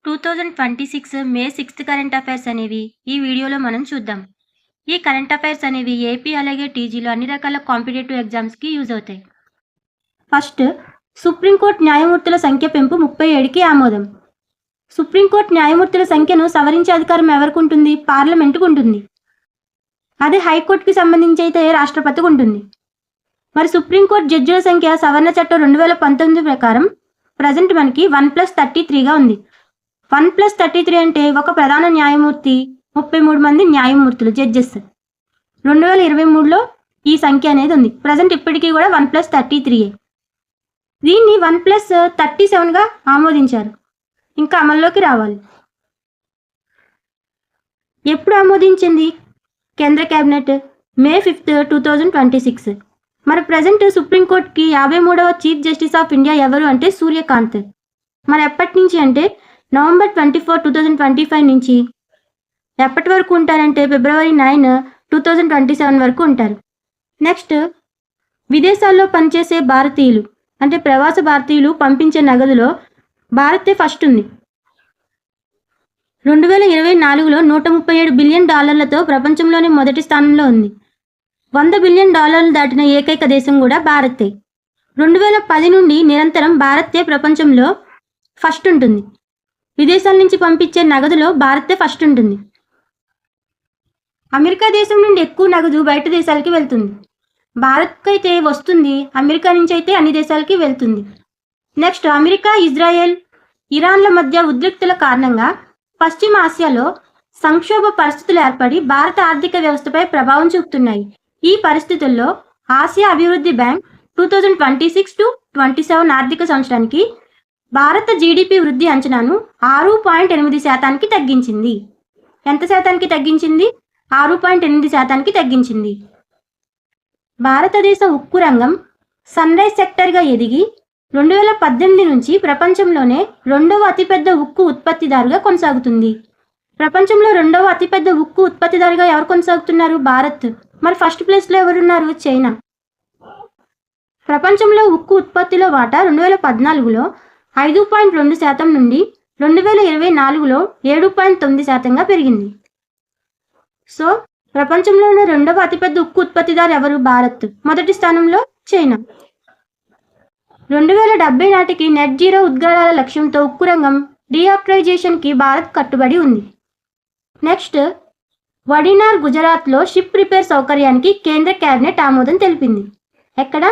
2026 మే 6th current affairs అనేవి ఈ వీడియోలో మనం చూద్దాం. ఈ కరెంట్ అఫైర్స్ అనేవి ఏపీ అలాగే టీజీలో అన్ని రకాల కాంపిటేటివ్ ఎగ్జామ్స్కి యూజ్ అవుతాయి. ఫస్ట్, సుప్రీంకోర్టు న్యాయమూర్తుల సంఖ్య పెంపు 37కి ఆమోదం. సుప్రీంకోర్టు న్యాయమూర్తుల సంఖ్యను సవరించే అధికారం ఎవరికి ఉంటుంది? పార్లమెంటుకు ఉంటుంది. అదే హైకోర్టుకి సంబంధించి అయితే రాష్ట్రపతికి ఉంటుంది. మరి సుప్రీంకోర్టు జడ్జిల సంఖ్య సవరణ చట్టం 2019 ప్రకారం ప్రజెంట్ మనకి 1+33గా ఉంది. 1+33 అంటే ఒక ప్రధాన న్యాయమూర్తి, 33 మంది న్యాయమూర్తులు జడ్జెస్. 2023లో ఈ సంఖ్య అనేది ఉంది. ప్రజెంట్ ఇప్పటికీ కూడా 1+33. దీన్ని 1+37గా ఆమోదించారు. ఇంకా అమల్లోకి రావాలి. ఎప్పుడు ఆమోదించింది కేంద్ర కేబినెట్? మే 5th 2026. మరి ప్రజెంట్ సుప్రీంకోర్టుకి 53వ చీఫ్ జస్టిస్ ఆఫ్ ఇండియా ఎవరు అంటే సూర్యకాంత్. మరి ఎప్పటి నుంచి అంటే నవంబర్ 24, 2025 నుంచి ఎప్పటి వరకు ఉంటారంటే ఫిబ్రవరి 9, 2027 వరకు ఉంటారు. నెక్స్ట్, విదేశాల్లో పనిచేసే భారతీయులు అంటే ప్రవాస భారతీయులు పంపించే నగదులో భారతే ఫస్ట్ ఉంది. 2024లో $137 బిలియన్ ప్రపంచంలోనే మొదటి స్థానంలో ఉంది. $100 బిలియన్ దాటిన ఏకైక దేశం కూడా భారతే. 2010 నుండి నిరంతరం భారతే ప్రపంచంలో ఫస్ట్ ఉంటుంది. విదేశాల నుంచి పంపించే నగదులో భారతే ఫస్ట్ ఉంటుంది. అమెరికా దేశం నుండి ఎక్కువ నగదు బయట దేశాలకి వెళ్తుంది. భారత్కి అయితే వస్తుంది, అమెరికా నుంచి అయితే అన్ని దేశాలకి వెళ్తుంది. నెక్స్ట్, అమెరికా, ఇజ్రాయెల్, ఇరాన్ల మధ్య ఉద్రిక్తల కారణంగా పశ్చిమ ఆసియాలో సంక్షోభ పరిస్థితులు ఏర్పడి భారత ఆర్థిక వ్యవస్థపై ప్రభావం చూపుతున్నాయి. ఈ పరిస్థితుల్లో ఆసియా అభివృద్ధి బ్యాంక్ 2026-27 ఆర్థిక సంవత్సరానికి భారత జీడిపి వృద్ధి అంచనాను 6.8% తగ్గించింది. ఎంత శాతానికి తగ్గించింది? 6.8% తగ్గించింది. భారతదేశ ఉక్కు రంగం సన్రైజ్ సెక్టర్గా ఎదిగి 2018 నుంచి ప్రపంచంలోనే 2వ అతిపెద్ద ఉక్కు ఉత్పత్తిదారుగా కొనసాగుతుంది. ప్రపంచంలో 2వ అతిపెద్ద ఉక్కు ఉత్పత్తిదారుగా ఎవరు కొనసాగుతున్నారు? భారత్. మరి ఫస్ట్ ప్లేస్లో ఎవరున్నారు? చైనా. ప్రపంచంలో ఉక్కు ఉత్పత్తిలో వాటా 2014లో 5.2% నుండి 2024లో 7.9%గా పెరిగింది. సో ప్రపంచంలోనే 2వ అతిపెద్ద ఉక్కు ఉత్పత్తిదారు ఎవరు? భారత్. మొదటి స్థానంలో చైనా. 2070 నాటికి నెట్ జీరో ఉద్గారాల లక్ష్యంతో ఉక్కు రంగం డీఆక్టరైజేషన్కి భారత్ కట్టుబడి ఉంది. నెక్స్ట్, వడినార్ గుజరాత్లో షిప్ రిపేర్ సౌకర్యానికి కేంద్ర కేబినెట్ ఆమోదం తెలిపింది. ఎక్కడ?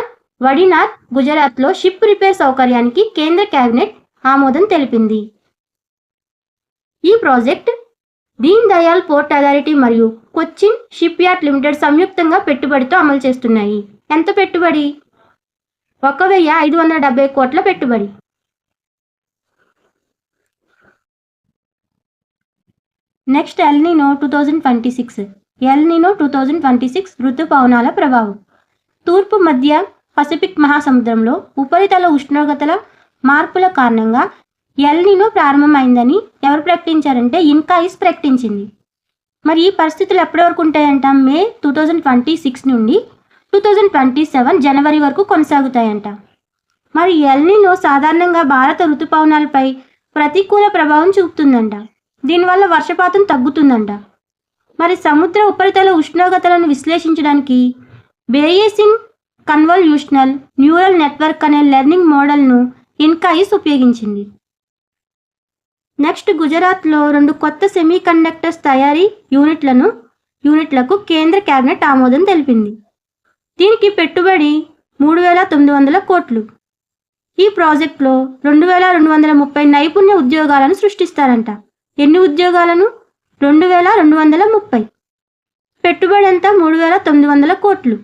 వడినార్ గుజరాత్లో షిప్ రిపేర్ సౌకర్యానికి కేంద్ర కేబినెట్ ఆమోదం తెలిపింది. ఈ project Deen Dayal port authority మరియు కొచ్చిన్ షిప్ యార్డ్ లిమిటెడ్ సంయుక్తంగా పెట్టుబడితో అమలు చేస్తున్నాయి. ఎంత పెట్టుబడి? 1,570 కోట్ల పెట్టుబడి. Next, El Niño 2026. ఎల్నినో 2026 ఋతుపవనాల ప్రభావం. తూర్పు మధ్య పసిఫిక్ మహాసముద్రంలో ఉపరితల ఉష్ణోగ్రతల మార్పుల కారణంగా ఎల్నినో ప్రారంభమైందని ఎవరు ప్రకటించారంటే ఇన్కాయిస్ ప్రకటించింది. మరి ఈ పరిస్థితులు ఎప్పటి వరకు ఉంటాయంట? మే 2026 నుండి 2027 జనవరి వరకు కొనసాగుతాయంట. మరి ఎల్నినో సాధారణంగా భారత ఋతుపవనాలపై ప్రతికూల ప్రభావం చూపుతుందంట. దీనివల్ల వర్షపాతం తగ్గుతుందంట. మరి సముద్ర ఉపరితల ఉష్ణోగ్రతలను విశ్లేషించడానికి బేయేసిన్ కన్వల్యూషనల్ న్యూరల్ నెట్వర్క్ అనే లెర్నింగ్ మోడల్ను ఇన్కాయిస్ ఉపయోగించింది. నెక్స్ట్, గుజరాత్లో 2 కొత్త సెమీ కండక్టర్స్ తయారీ యూనిట్లకు కేంద్ర కేబినెట్ ఆమోదం తెలిపింది. దీనికి పెట్టుబడి 3,900 కోట్లు. ఈ ప్రాజెక్టులో 2,230 నైపుణ్య ఉద్యోగాలను సృష్టిస్తారంట. ఎన్ని ఉద్యోగాలను? 2,230. పెట్టుబడి ఎంత? 3,900 కోట్లు.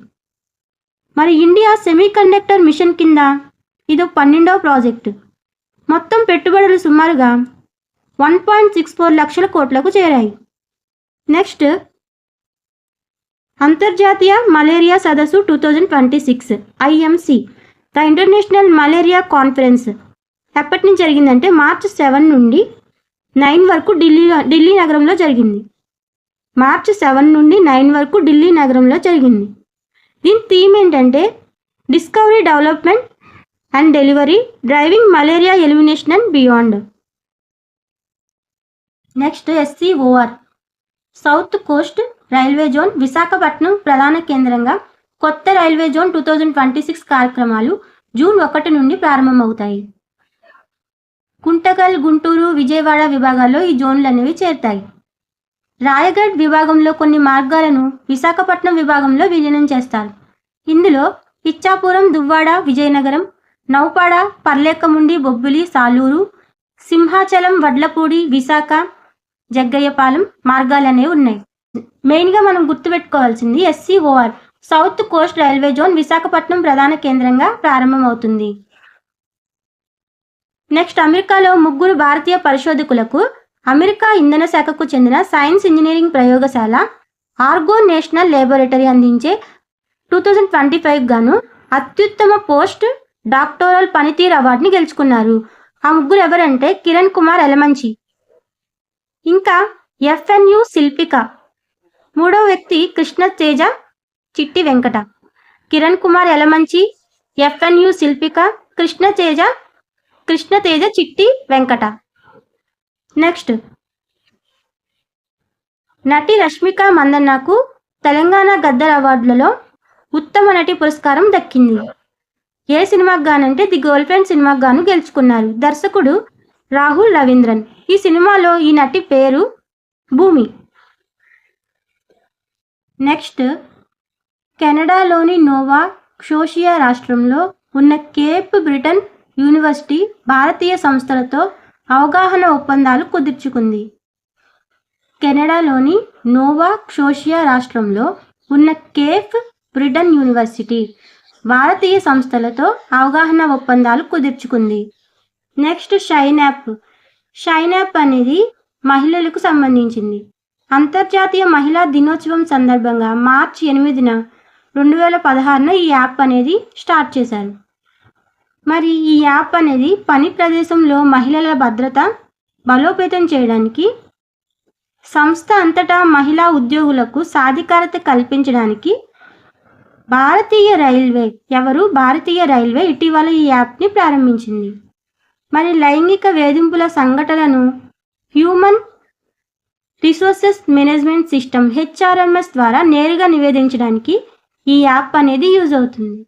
మరి ఇండియా సెమీ కండక్టర్ మిషన్ కింద ఇది 12వ ప్రాజెక్టు. మొత్తం పెట్టుబడులు సుమారుగా 1.64 లక్షల కోట్లకు చేరాయి. నెక్స్ట్, అంతర్జాతీయ మలేరియా సదస్సు 2026 IMC the international malaria conference ఎప్పటి నుంచి జరిగిందంటే మార్చ్ 7 నుండి 9 వరకు ఢిల్లీ నగరంలో జరిగింది. మార్చ్ 7 నుండి 9 వరకు ఢిల్లీ నగరంలో జరిగింది. దీని థీమ్ ఏంటంటే discovery, development and delivery, driving malaria elimination and beyond. Next SCOR south Coast railway zone Visakhapatnam ప్రధాన కేంద్రంగా కొత్త రైల్వే జోన్ 2026 కార్యక్రమాలు జూన్ 1 నుండి ప్రారంభమవుతాయి. కుంటకల్, గుంటూరు, విజయవాడ విభాగాల్లో ఈ జోన్లు అనేవి చేరుతాయి. రాయగఢ్ విభాగంలో కొన్ని మార్గాలను విశాఖపట్నం విభాగంలో విలీనం చేస్తారు. ఇందులో ఇచ్చాపురం, దువ్వాడ, విజయనగరం, నౌపాడ, పర్లేకముండి, బొబ్బిలి, సాలూరు, సింహాచలం, వడ్లపూడి, విశాఖ, జగ్గయ్యపాలెం మార్గాలనేవి ఉన్నాయి. మెయిన్గా మనం గుర్తుపెట్టుకోవాల్సింది SCOR south Coast railway zone Visakhapatnam ప్రధాన కేంద్రంగా ప్రారంభమవుతుంది. నెక్స్ట్ అమెరికాలో 3 భారతీయ పరిశోధకులకు అమెరికా ఇంధన శాఖకు చెందిన సైన్స్ ఇంజనీరింగ్ ప్రయోగశాల ఆర్గోన్ నేషనల్ ల్యాబొరేటరీ అందించే 2025 గాను అత్యుత్తమ పోస్ట్ డాక్టోరల్ పనితీరు అవార్డుని గెలుచుకున్నారు. ఆ 3 ఎవరంటే కిరణ్ కుమార్ ఎలమంచి, ఇంకా FNU శిల్పిక, మూడవ వ్యక్తి కృష్ణ తేజ చిట్టి వెంకట. కిరణ్ కుమార్ ఎలమంచి, FNU శిల్పిక, కృష్ణ తేజ చిట్టి వెంకట. నెక్స్ట్ నటి రష్మిక మందన్నకు తెలంగాణ గద్దర్ అవార్డులలో ఉత్తమ నటి పురస్కారం దక్కింది. ఏ సినిమాకు గానంటే ది గర్ల్ ఫ్రెండ్ సినిమాకు గాను గెలుచుకున్నారు. దర్శకుడు రాహుల్ రవీంద్రన్. ఈ సినిమాలో ఈ నటి పేరు భూమి. నెక్స్ట్ కెనడాలోని నోవా స్కోషియా రాష్ట్రంలో ఉన్న కేప్ బ్రిటన్ యూనివర్సిటీ భారతీయ సంస్థలతో అవగాహన ఒప్పందాలు కుదుర్చుకుంది. కెనడాలోని నోవా స్కోషియా రాష్ట్రంలో ఉన్న కేప్ బ్రిటన్ యూనివర్సిటీ భారతీయ సంస్థలతో అవగాహన ఒప్పందాలు కుదుర్చుకుంది. నెక్స్ట్ షైన్ యాప్ అనేది మహిళలకు సంబంధించింది. అంతర్జాతీయ మహిళా దినోత్సవం సందర్భంగా మార్చి 8, 2016 ఈ యాప్ అనేది స్టార్ట్ చేశారు. మరి ఈ యాప్ అనేది పని ప్రదేశంలో మహిళల భద్రత బలోపేతం చేయడానికి, సంస్థ అంతటా మహిళా ఉద్యోగులకు సాధికారత కల్పించడానికి భారతీయ రైల్వే ఇటీవల ఈ యాప్ని ప్రారంభించింది. మరి లైంగిక వేధింపుల సంఘటనలను human resources management system HRMS ద్వారా నేరుగా నివేదించడానికి ఈ యాప్ అనేది యూజ్ అవుతుంది.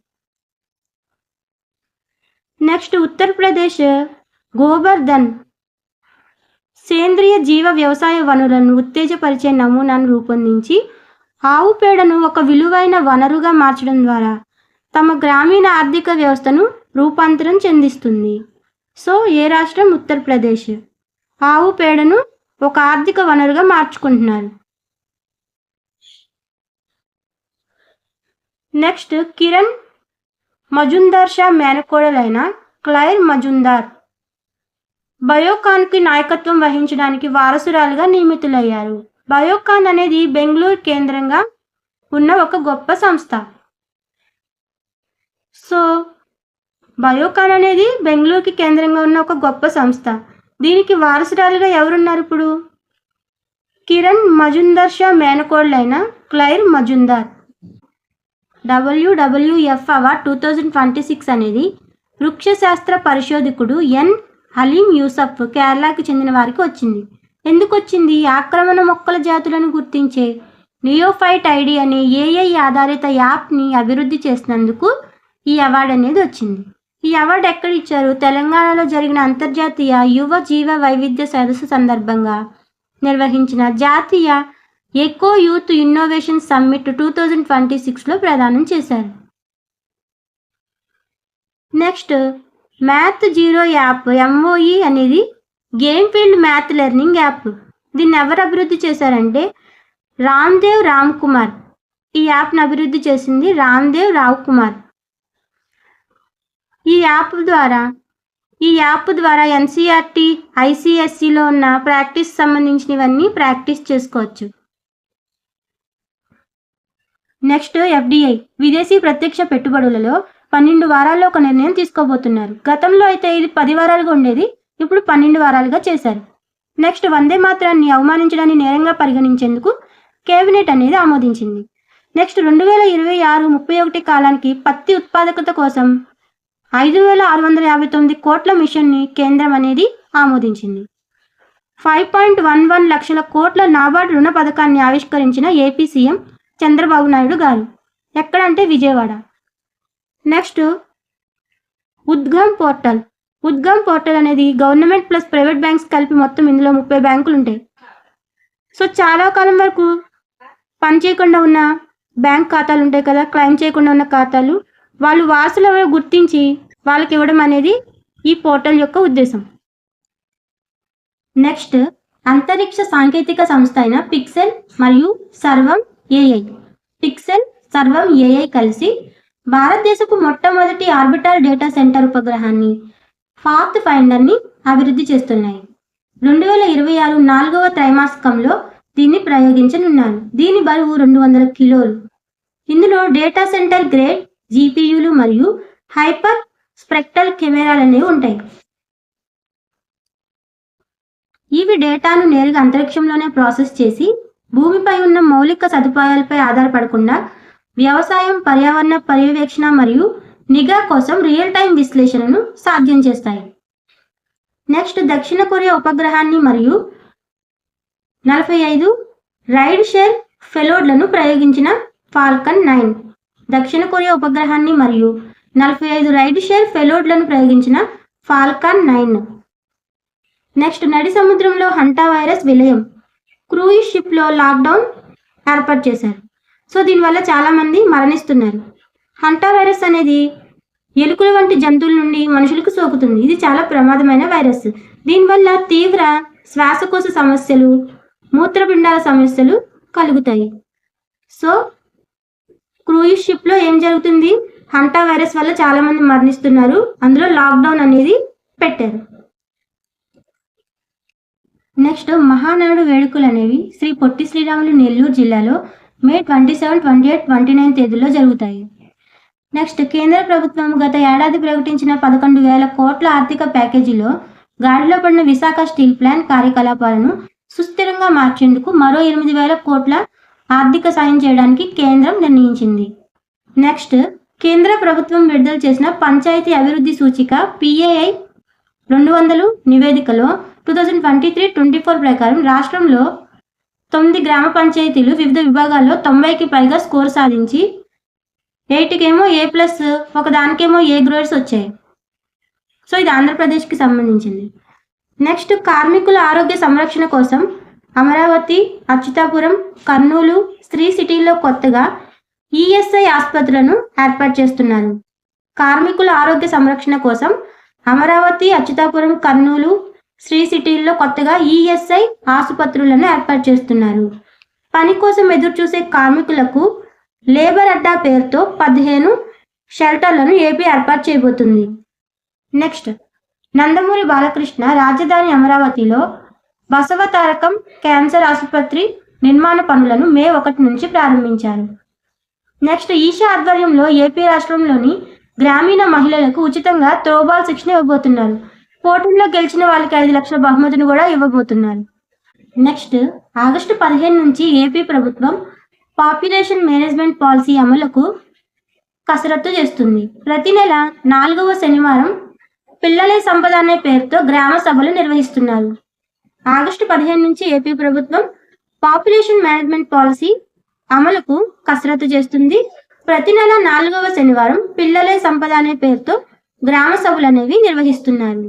నెక్స్ట్ ఉత్తరప్రదేశ్ గోబర్ధన్ సేంద్రియ జీవ వ్యవసాయ వనరులను ఉత్తేజపరిచే నమూనాను రూపొందించి ఆవు పేడను ఒక విలువైన వనరుగా మార్చడం ద్వారా తమ గ్రామీణ ఆర్థిక వ్యవస్థను రూపాంతరం చెందిస్తుంది. సో ఏ రాష్ట్రం? ఉత్తరప్రదేశ్. ఆవు పేడను ఒక ఆర్థిక వనరుగా మార్చుకుంటున్నారు. నెక్స్ట్ కిరణ్ మజుందార్ షా మేనకోడలైన క్లైర్ మజుందార్ బయోకాన్కి నాయకత్వం వహించడానికి వారసురాలుగా నియమితులయ్యారు. బయోకాన్ అనేది బెంగళూరు కేంద్రంగా ఉన్న ఒక గొప్ప సంస్థ. సో బయోకాన్ అనేది బెంగళూరుకి కేంద్రంగా ఉన్న ఒక గొప్ప సంస్థ. దీనికి వారసురాలుగా ఎవరున్నారు ఇప్పుడు? కిరణ్ మజుందార్ షా మేనకోడలైన క్లైర్ మజుందార్. WWF అవార్డ్ 2026 అనేది వృక్షశాస్త్ర పరిశోధకుడు ఎన్ హలీం యూసఫ్ కేరళకి చెందిన వారికి వచ్చింది. ఎందుకు వచ్చింది? ఆక్రమణ మొక్కల జాతులను గుర్తించే నియోఫైట్ ఐడి అనే AI ఆధారిత యాప్ని అభివృద్ధి చేసినందుకు ఈ అవార్డు అనేది వచ్చింది. ఈ అవార్డు ఎక్కడ ఇచ్చారు? తెలంగాణలో జరిగిన అంతర్జాతీయ యువ జీవ వైవిధ్య సదస్సు సందర్భంగా నిర్వహించిన జాతీయ ఎకో యూత్ ఇన్నోవేషన్ సమ్మిట్ 2026లో ప్రదానం చేశారు. Next math zero app MOE అనేది game field math learning app. దీన్ని ఎవరు అభివృద్ధి చేశారంటే రామ్దేవ్ రామ్ కుమార్. ఈ యాప్ను అభివృద్ధి చేసింది రామ్దేవ్ రావ్ కుమార్. ఈ యాప్ ద్వారా NCERT ICSEలో ఉన్న ప్రాక్టీస్ సంబంధించినవన్నీ ప్రాక్టీస్ చేసుకోవచ్చు. నెక్స్ట్ FDI విదేశీ ప్రత్యక్ష పెట్టుబడులలో 12 వారాల్లో ఒక నిర్ణయం తీసుకోబోతున్నారు. గతంలో అయితే ఇది 10 వారాలుగా ఉండేది, ఇప్పుడు 12 వారాలుగా చేశారు. నెక్స్ట్ వందే మాతరాన్ని అవమానించడాన్ని నేరంగా పరిగణించేందుకు కేబినెట్ అనేది ఆమోదించింది. నెక్స్ట్ 2026-31 కాలానికి పత్తి ఉత్పాదకత కోసం 5,659 కోట్ల మిషన్ని కేంద్రం అనేది ఆమోదించింది. 5.11 లక్షల కోట్ల నాబార్డు రుణ పథకాన్ని ఆవిష్కరించిన ఏపీ సీఎం చంద్రబాబు నాయుడు గారు. ఎక్కడంటే Vijayawada. Next Udgam portal. Udgam portal అనేది గవర్నమెంట్ ప్లస్ ప్రైవేట్ బ్యాంక్స్ కలిపి మొత్తం ఇందులో 30 బ్యాంకులు ఉంటాయి. సో చాలా కాలం వరకు పని చేయకుండా ఉన్న బ్యాంక్ ఖాతాలు ఉంటాయి కదా, క్లెయిమ్ చేయకుండా ఉన్న ఖాతాలు, వాళ్ళు వారసులు ఎవరో గుర్తించి వాళ్ళకి ఇవ్వడం అనేది ఈ పోర్టల్ యొక్క ఉద్దేశం. నెక్స్ట్ అంతరిక్ష సాంకేతిక సంస్థ అయిన పిక్సెల్ మరియు సర్వం ఏఐ. పిక్సెల్, సర్వం ఏఐ కలిసి భారతదేశపు మొట్టమొదటి ఆర్బిటాల్ డేటా సెంటర్ ఉపగ్రహాన్ని పాత్ ఫైండర్ని అభివృద్ధి చేస్తున్నాయి. 2026 4వ త్రైమాసికంలో దీన్ని ప్రయోగించనున్నారు. దీని బరువు 200 కిలోలు. ఇందులో డేటా సెంటర్ గ్రేడ్ జీపీయూలు మరియు హైపర్ స్పెక్ట్రల్ కెమెరాలు అనేవి ఉంటాయి. ఇవి డేటాను నేరుగా అంతరిక్షంలోనే ప్రాసెస్ చేసి భూమిపై ఉన్న మౌలిక సదుపాయాలపై ఆధారపడకుండా వ్యవసాయం, పర్యావరణ పర్యవేక్షణ మరియు నిఘా కోసం రియల్ టైం విశ్లేషణను సాధ్యం చేస్తాయి. నెక్స్ట్ దక్షిణ కొరియా ఉపగ్రహాన్ని మరియు 45 రైడ్ షేర్ పెలోడ్లను ప్రయోగించిన ఫాల్కన్ 9. దక్షిణ కొరియా ఉపగ్రహాన్ని మరియు 45 రైడ్ షేర్ పెలోడ్లను ప్రయోగించిన ఫాల్కన్ 9. నెక్స్ట్ నడి సముద్రంలో హంటా వైరస్ విలయం. క్రూయిజ్ షిప్లో లాక్డౌన్ ఏర్పాటు చేశారు. సో దీనివల్ల చాలామంది మరణిస్తున్నారు. హంటా వైరస్ అనేది ఎలుకల వంటి జంతువుల నుండి మనుషులకు సోకుతుంది. ఇది చాలా ప్రమాదమైన వైరస్. దీనివల్ల తీవ్ర శ్వాసకోశ సమస్యలు, మూత్రపిండాల సమస్యలు కలుగుతాయి. సో క్రూయిజ్ షిప్లో ఏం జరుగుతుంది, హంటా వైరస్ వల్ల చాలామంది మరణిస్తున్నారు. అందులో లాక్డౌన్ అనేది పెట్టారు. నెక్స్ట్ మహానాడు వేడుకలు అనేవి శ్రీ పొట్టి శ్రీరాములు నెల్లూరు జిల్లాలో మే 27, 28, 29 తేదీల్లో జరుగుతాయి. నెక్స్ట్ కేంద్ర ప్రభుత్వం గత ఏడాది ప్రకటించిన 11,000 కోట్ల ఆర్థిక ప్యాకేజీలో గాడిలో పడిన విశాఖ స్టీల్ ప్లాంట్ కార్యకలాపాలను సుస్థిరంగా మార్చేందుకు మరో 8,000 కోట్ల ఆర్థిక సాయం చేయడానికి కేంద్రం నిర్ణయించింది. నెక్స్ట్ కేంద్ర ప్రభుత్వం విడుదల చేసిన పంచాయతీ అభివృద్ధి సూచిక PAI 200 నివేదికలో 2023-24 ప్రకారం రాష్ట్రంలో 9 గ్రామ పంచాయతీలు వివిధ విభాగాల్లో 90కి పైగా స్కోర్ సాధించి 8కేమో A+, ఒకదానికేమో A గ్రేడ్స్ వచ్చాయి. సో ఇది ఆంధ్రప్రదేశ్కి సంబంధించింది. నెక్స్ట్ కార్మికుల ఆరోగ్య సంరక్షణ కోసం అమరావతి, అచ్యుతాపురం, కర్నూలు, శ్రీ సిటీల్లో కొత్తగా ESI ఆసుపత్రులను ఏర్పాటు చేస్తున్నారు. కార్మికుల ఆరోగ్య సంరక్షణ కోసం అమరావతి, అచ్యుతాపురం, కర్నూలు, శ్రీ సిటీల్లో కొత్తగా ESI ఆసుపత్రులను ఏర్పాటు చేస్తున్నారు. పని కోసం ఎదురు చూసే కార్మికులకు లేబర్ అడ్డా పేరుతో 15 షెల్టర్లను ఏపీ ఏర్పాటు చేయబోతుంది. నెక్స్ట్ నందమూరి బాలకృష్ణ రాజధాని అమరావతిలో బసవతారకం క్యాన్సర్ ఆసుపత్రి నిర్మాణ పనులను మే 1 నుంచి ప్రారంభించారు. నెక్స్ట్ ఈషా ఆధ్వర్యంలో ఏపీ రాష్ట్రంలోని గ్రామీణ మహిళలకు ఉచితంగా త్రోబాల్ శిక్షణ ఇవ్వబోతున్నారు. పోటీల్లో గెలిచిన వాళ్ళకి 5 లక్షల బహుమతిని కూడా ఇవ్వబోతున్నారు. నెక్స్ట్ ఆగస్టు 15 నుంచి ఏపీ ప్రభుత్వం పాపులేషన్ మేనేజ్మెంట్ పాలసీ అమలుకు కసరత్తు చేస్తుంది. ప్రతి నెల 4వ శనివారం పిల్లలే సంపద అనే పేరుతో గ్రామ సభలు నిర్వహిస్తున్నారు. ఆగస్టు 15 నుంచి ఏపీ ప్రభుత్వం పాపులేషన్ మేనేజ్మెంట్ పాలసీ అమలుకు కసరత్తు చేస్తుంది. ప్రతి నెల 4వ శనివారం పిల్లలే సంపద అనే పేరుతో గ్రామ సభలు అనేవి నిర్వహిస్తున్నారు.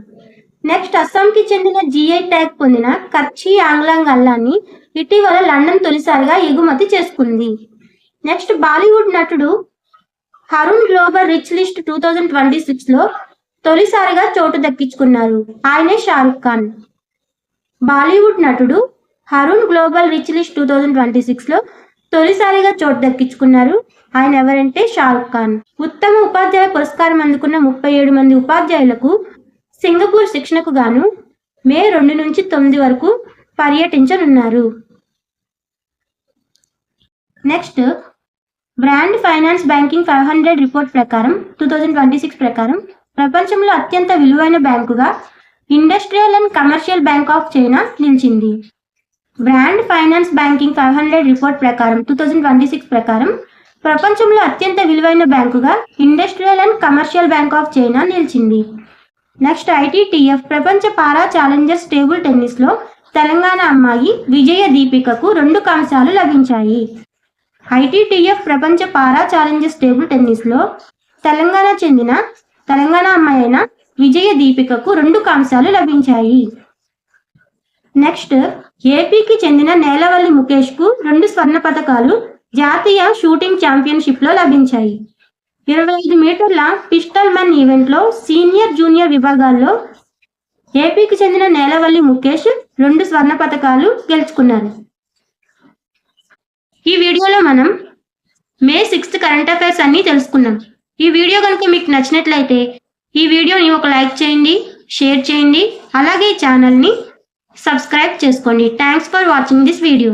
నెక్స్ట్ అస్సాంకి చెందిన GI ట్యాగ్ పొందిన కచ్చి ఆంగ్లాంగ్ అల్లాన్ని ఇటీవల లండన్ తొలిసారిగా ఎగుమతి చేసుకుంది. నెక్స్ట్ బాలీవుడ్ నటుడు హరుణ్ గ్లోబల్ రిచ్ లిస్ట్ 2026లో తొలిసారిగా చోటు దక్కించుకున్నారు. ఆయనే షారుఖ్ ఖాన్. బాలీవుడ్ నటుడు హరుణ్ గ్లోబల్ రిచ్ లిస్ట్ 2026లో తొలిసారిగా చోటు దక్కించుకున్నారు. ఆయన ఎవరంటే షారుఖ్ ఖాన్. ఉత్తమ ఉపాధ్యాయ పురస్కారం అందుకున్న 37 మంది ఉపాధ్యాయులకు సింగపూర్ శిక్షణకు గాను మే 2 నుంచి 9 వరకు పర్యటించనున్నారు. Next brand finance banking 500 report ప్రకారం 2026 ప్రకారం ప్రపంచంలో అత్యంత విలువైన బ్యాంకుగా industrial and commercial bank of China నిలిచింది. బ్రాండ్ ఫైనాన్స్ బ్యాంకింగ్ 500 రిపోర్ట్ ప్రకారం 2026 ప్రకారం ప్రపంచంలో అత్యంత విలువైన బ్యాంకుగా industrial and commercial bank of China నిలిచింది. నెక్స్ట్ ITTF ప్రపంచ పారా ఛాలెంజర్స్ టేబుల్ టెన్నిస్లో తెలంగాణ అమ్మాయి విజయ దీపికకు 2 కాంస్యాలు లభించాయి. ITTF ప్రపంచ పారా ఛాలెంజర్స్ టేబుల్ టెన్నిస్లో తెలంగాణ అమ్మాయి అయిన విజయ దీపికకు 2 కాంస్యాలు లభించాయి. నెక్స్ట్, ఏపీకి చెందిన నేలవల్లి ముఖేష్కు 2 స్వర్ణ పతకాలు జాతీయ షూటింగ్ ఛాంపియన్షిప్లో లభించాయి. 25 మీటర్ల పిస్టల్ మెన్ ఈవెంట్లో సీనియర్ జూనియర్ విభాగాల్లో ఏపీకి చెందిన నేలవల్లి ముఖేష్ 2 స్వర్ణ పతకాలు గెలుచుకున్నారు. ఈ వీడియోలో మనం మే 6th కరెంట్ అఫైర్స్ అన్ని తెలుసుకున్నాం. ఈ వీడియో కనుక మీకు నచ్చినట్లయితే ఈ వీడియోని ఒక లైక్ చేయండి, షేర్ చేయండి, అలాగే ఈ ఛానల్ని సబ్స్క్రైబ్ చేసుకోండి. Thanks for watching this video.